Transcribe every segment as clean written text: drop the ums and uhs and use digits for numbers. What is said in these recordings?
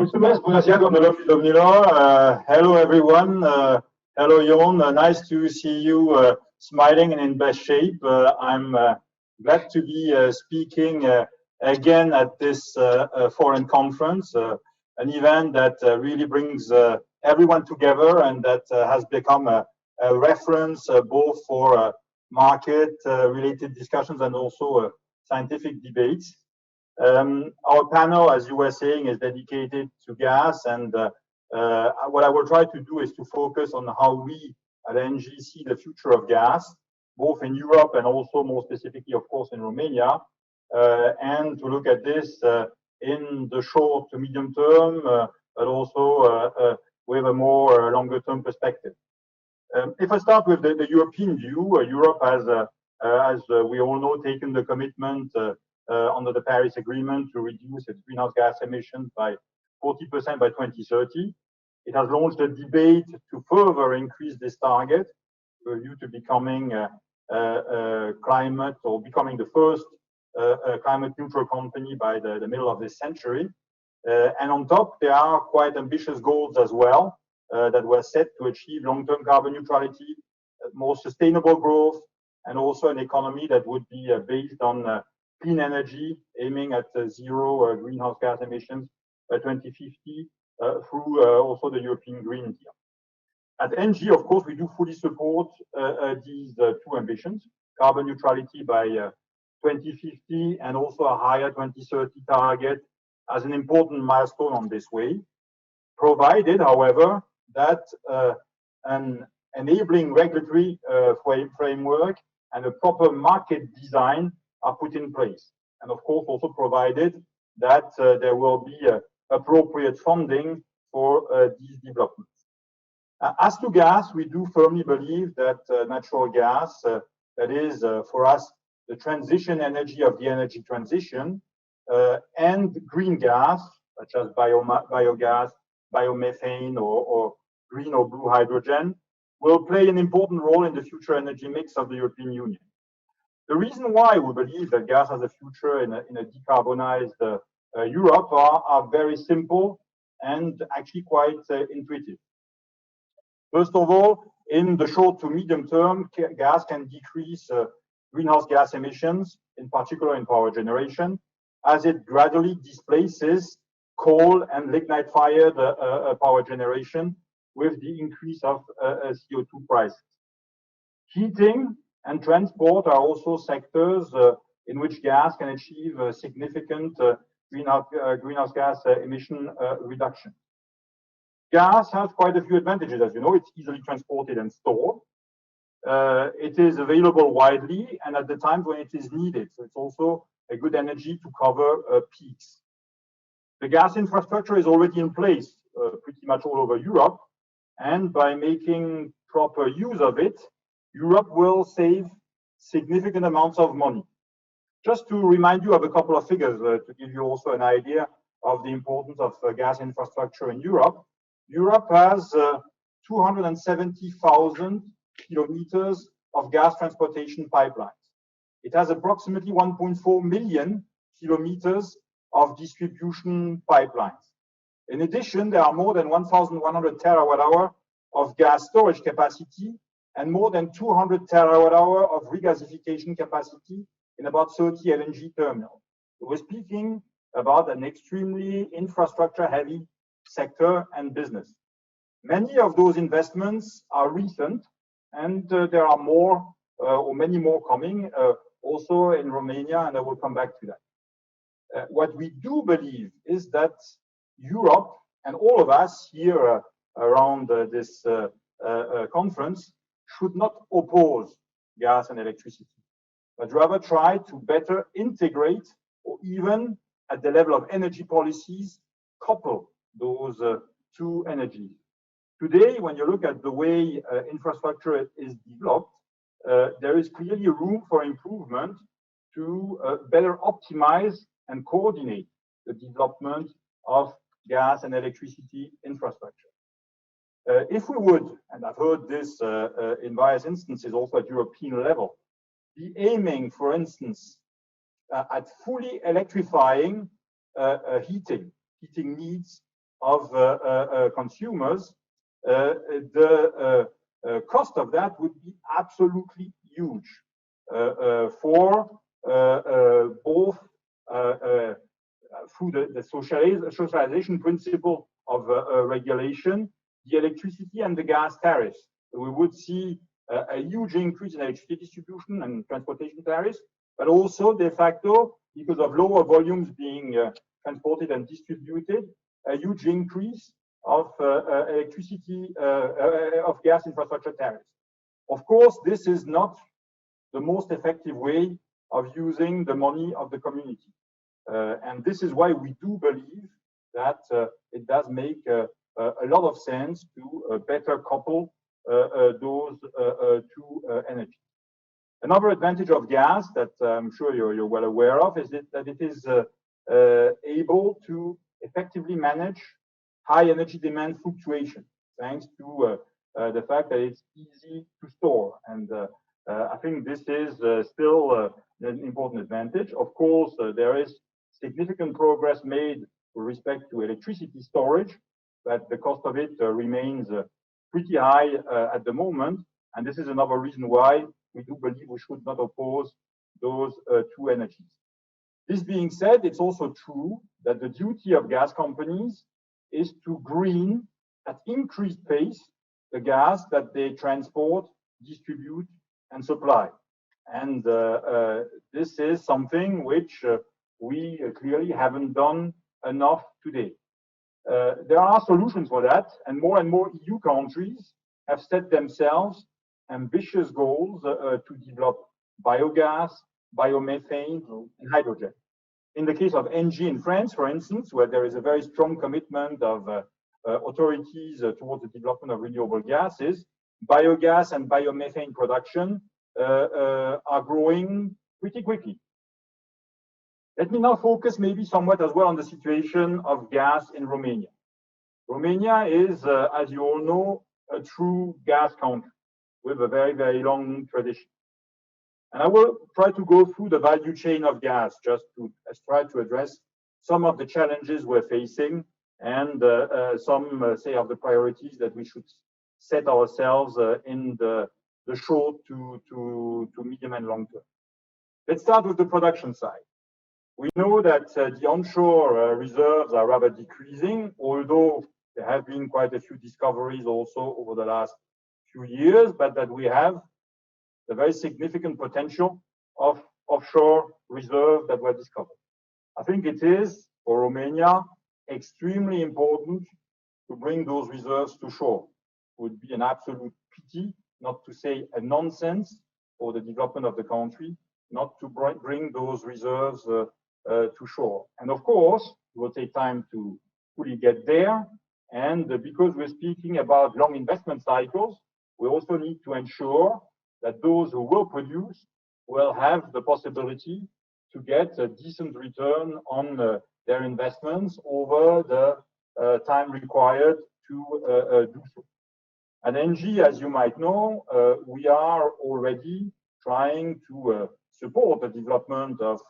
Mulțumesc, bună ziua, domnilor și domnilor. Hello everyone. Hello Jon. Nice to see you smiling and in best shape. I'm glad to be speaking again at this FOREN conference, an event that really brings everyone together and that has become a reference both for market-related discussions and also scientific debates. Our panel, as you were saying, is dedicated to gas, and what I will try to do is to focus on how we at ENGIE see the future of gas, both in Europe and also more specifically, of course, in Romania, and to look at this in the short to medium term, but also with a more longer term perspective. If I start with the European view, Europe has, as we all know, taken the commitment under the Paris Agreement to reduce its greenhouse gas emissions by 40% by 2030. It has launched a debate to further increase this target with a view to becoming climate or becoming the first climate neutral company by the middle of this century. And on top, there are quite ambitious goals as well that were set to achieve long-term carbon neutrality, more sustainable growth, and also an economy that would be based on clean energy, aiming at zero greenhouse gas emissions by 2050 through also the European Green Deal. At ENGIE, of course, we do fully support these two ambitions, carbon neutrality by 2050 and also a higher 2030 target as an important milestone on this way, provided, however, that an enabling regulatory framework and a proper market design are put in place. And of course, also provided that there will be appropriate funding for these developments. As to gas, we do firmly believe that natural gas, that is for us, the transition energy of the energy transition, and green gas, such as biogas, biomethane, or green or blue hydrogen, will play an important role in the future energy mix of the European Union. The reason why we believe that gas has a future in a decarbonized Europe are very simple and actually quite intuitive. First of all, in the short to medium term, gas can decrease greenhouse gas emissions, in particular in power generation, as it gradually displaces coal and lignite-fired power generation with the increase of CO2 prices. Heating and transport are also sectors in which gas can achieve a significant greenhouse gas emission reduction. Gas has quite a few advantages, as you know. It's easily transported and stored. It is available widely and at the time when it is needed. So it's also a good energy to cover peaks. The gas infrastructure is already in place pretty much all over Europe. And by making proper use of it, Europe will save significant amounts of money. Just to remind you of a couple of figures to give you also an idea of the importance of gas infrastructure in Europe. Europe has 270,000 kilometers of gas transportation pipelines. It has approximately 1.4 million kilometers of distribution pipelines. In addition, there are more than 1,100 terawatt-hour of gas storage capacity and more than 200 terawatt-hour of regasification capacity in about 30 LNG terminals. So we're speaking about an extremely infrastructure-heavy sector and business. Many of those investments are recent, and there are more or many more coming also in Romania, and I will come back to that. What we do believe is that Europe and all of us here around this conference should not oppose gas and electricity, but rather try to better integrate or even at the level of energy policies, couple those two energies. Today, when you look at the way infrastructure is developed, there is clearly room for improvement to better optimize and coordinate the development of gas and electricity infrastructure. If we would, and I've heard this in various instances also at European level, be aiming, for instance, at fully electrifying heating needs of consumers, the cost of that would be absolutely huge for both through the socialization principle of regulation, the electricity and the gas tariffs. We would see a huge increase in electricity distribution and transportation tariffs, but also de facto, because of lower volumes being transported and distributed, a huge increase of electricity, of gas infrastructure tariffs. Of course, this is not the most effective way of using the money of the community. And this is why we do believe that it does make a lot of sense to better couple those two energies. Another advantage of gas that I'm sure you're well aware of is that it is able to effectively manage high energy demand fluctuation, thanks to the fact that it's easy to store. And I think this is still an important advantage. Of course, there is significant progress made with respect to electricity storage, but the cost of it remains pretty high at the moment. And this is another reason why we do believe we should not oppose those two energies. This being said, it's also true that the duty of gas companies is to green at increased pace the gas that they transport, distribute, and supply. And this is something which we clearly haven't done enough today. There are solutions for that, and more EU countries have set themselves ambitious goals to develop biogas, biomethane, and hydrogen. In the case of ENGIE in France, for instance, where there is a very strong commitment of authorities towards the development of renewable gases, biogas and biomethane production are growing pretty quickly. Let me now focus maybe somewhat as well on the situation of gas in Romania. Romania is, as you all know, a true gas country with a very, very long tradition. And I will try to go through the value chain of gas just to try to address some of the challenges we're facing and some, say, of the priorities that we should set ourselves in the short to medium and long term. Let's start with the production side. We know that the onshore reserves are rather decreasing, although there have been quite a few discoveries also over the last few years, but that we have the very significant potential of offshore reserves that were discovered. I think it is, for Romania, extremely important to bring those reserves to shore. It would be an absolute pity, not to say a nonsense, for the development of the country, not to bring those reserves to shore. And of course, it will take time to fully get there. And because we're speaking about long investment cycles, we also need to ensure that those who will produce will have the possibility to get a decent return on their investments over the time required to do so. At ENGIE, as you might know, we are already trying to support the development of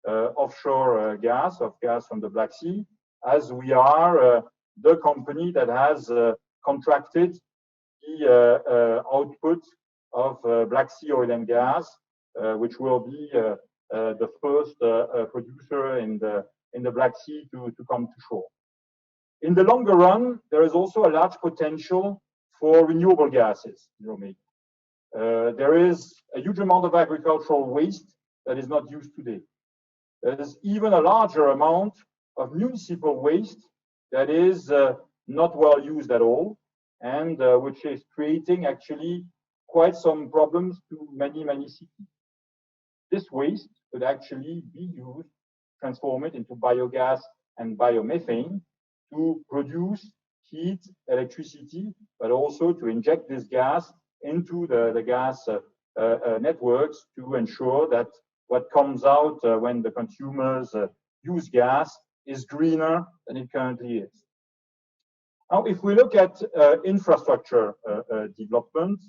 offshore gas, from the Black Sea, as we are the company that has contracted the output of Black Sea oil and gas, which will be the first producer in the Black Sea to come to shore. In the longer run, there is also a large potential for renewable gases in Romania. There is a huge amount of agricultural waste that is not used today. There is even a larger amount of municipal waste that is not well used at all, and which is creating actually quite some problems to many cities. This waste could actually be used, transform it into biogas and biomethane to produce heat, electricity, but also to inject this gas into the gas networks to ensure that what comes out when the consumers use gas is greener than it currently is. Now, if we look at infrastructure development,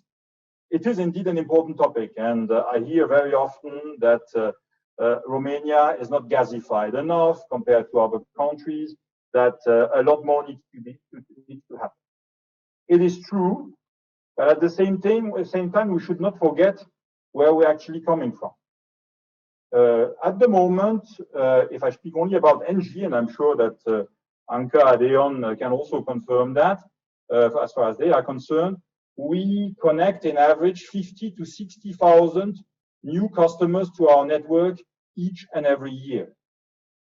it is indeed an important topic, and I hear very often that Romania is not gasified enough compared to other countries. that a lot more needs to happen. It is true, but at the same time, we should not forget where we're actually coming from. At the moment, if I speak only about ENGIE, and I'm sure that Anke Adeon can also confirm that, as far as they are concerned, we connect in average 50 to 60,000 new customers to our network each and every year.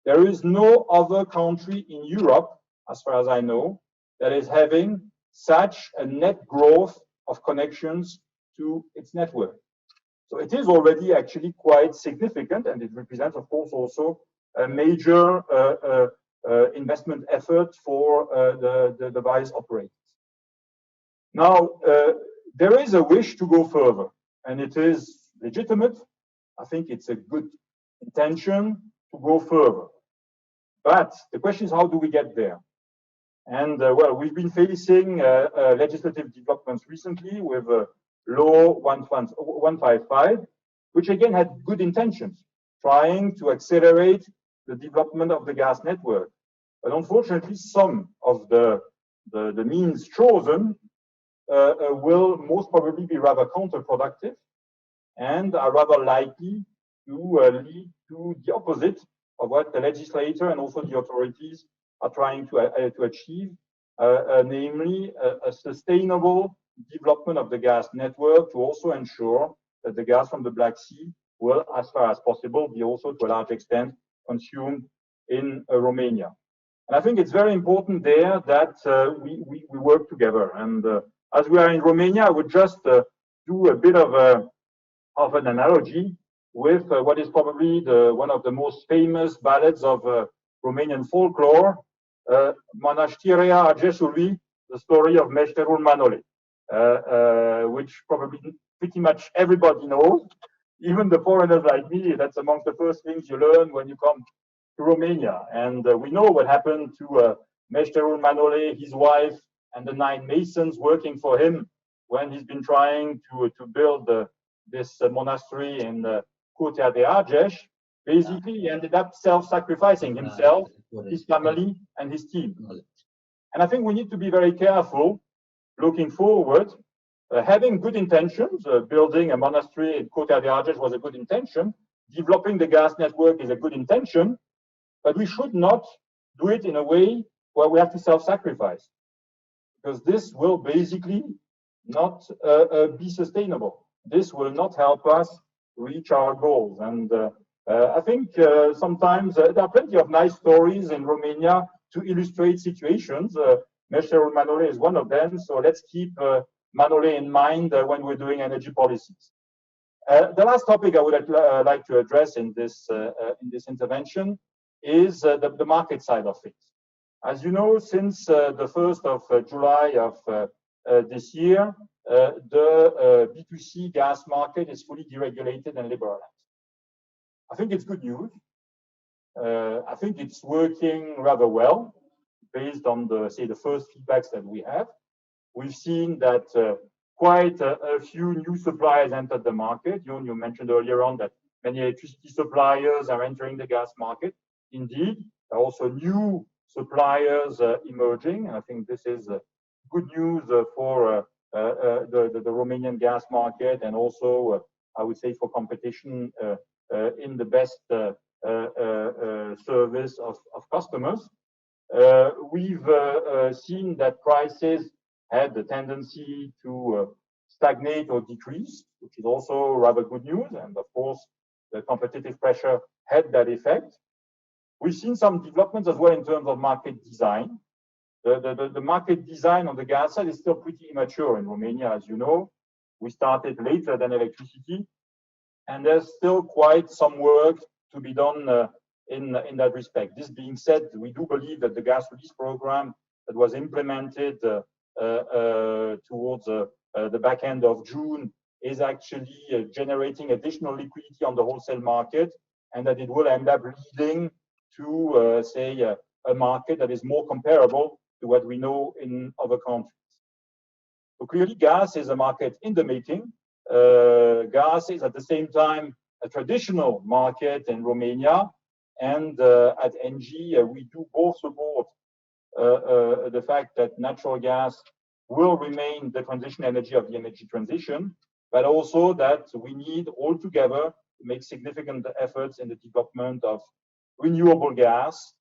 There is no other country in Europe, as far as I know, that is having such a net growth of connections to its network. So it is already actually quite significant, and it represents, of course, also a major investment effort for the device operators. Now, there is a wish to go further, and it is legitimate. I think it's a good intention to go further. But the question is, how do we get there? And well, we've been facing legislative developments recently with Law 155, which again had good intentions, trying to accelerate the development of the gas network. But unfortunately, some of the means chosen will most probably be rather counterproductive and are rather likely to lead to the opposite of what the legislator and also the authorities are trying to achieve, namely a sustainable development of the gas network to also ensure that the gas from the Black Sea will, as far as possible, be also to a large extent consumed in Romania. And I think it's very important there that we work together. And as we are in Romania, I would just do a bit of an analogy with what is probably one of the most famous ballads of Romanian folklore, Mănăștirea Argeșului, the story of Meșterul Manole, which probably pretty much everybody knows, even the foreigners like me. That's amongst the first things you learn when you come to Romania. And we know what happened to Meșterul Manole, his wife, and the 9 masons working for him when he's been trying to build this monastery in Curtea de Argeș. Basically, he ended up self-sacrificing himself, his family, and his team. And I think we need to be very careful looking forward. Having good intentions, building a monastery in Curtea de Argeș was a good intention. Developing the gas network is a good intention, but we should not do it in a way where we have to self-sacrifice, because this will basically not be sustainable. This will not help us reach our goals. And I think sometimes there are plenty of nice stories in Romania to illustrate situations. Meșterul Manole is one of them, so let's keep Manole in mind when we're doing energy policies. The last topic I would like to address in this intervention is the market side of things. As you know, since the 1st of July of this year, the B2C gas market is fully deregulated and liberalized. I think it's good news. I think it's working rather well based on the first feedbacks that we have. We've seen that quite a few new suppliers entered the market. You mentioned earlier on that many electricity suppliers are entering the gas market. Indeed, there are also new suppliers emerging. And I think this is good news for the Romanian gas market, and also, I would say, for competition in the best service of customers. We've seen that prices had the tendency to stagnate or decrease, which is also rather good news. And of course, the competitive pressure had that effect. We've seen some developments as well in terms of market design. The market design on the gas side is still pretty immature in Romania, as you know. We started later than electricity, and there's still quite some work to be done in that respect. This being said, we do believe that the gas release program that was implemented towards the back end of June is actually generating additional liquidity on the wholesale market, and that it will end up leading to, say, a market that is more comparable to what we know in other countries. So clearly, gas is a market in the making. Gas is at the same time a traditional market in Romania, and at ENGIE we do both support the fact that natural gas will remain the transition energy of the energy transition, but also that we need all together to make significant efforts in the development of renewable gas,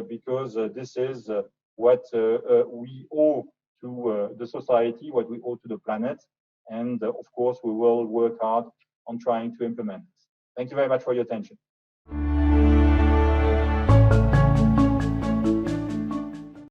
because this is what we owe to the society, what we owe to the planet, and of course we will work hard on trying to implement this. Thank you very much for your attention.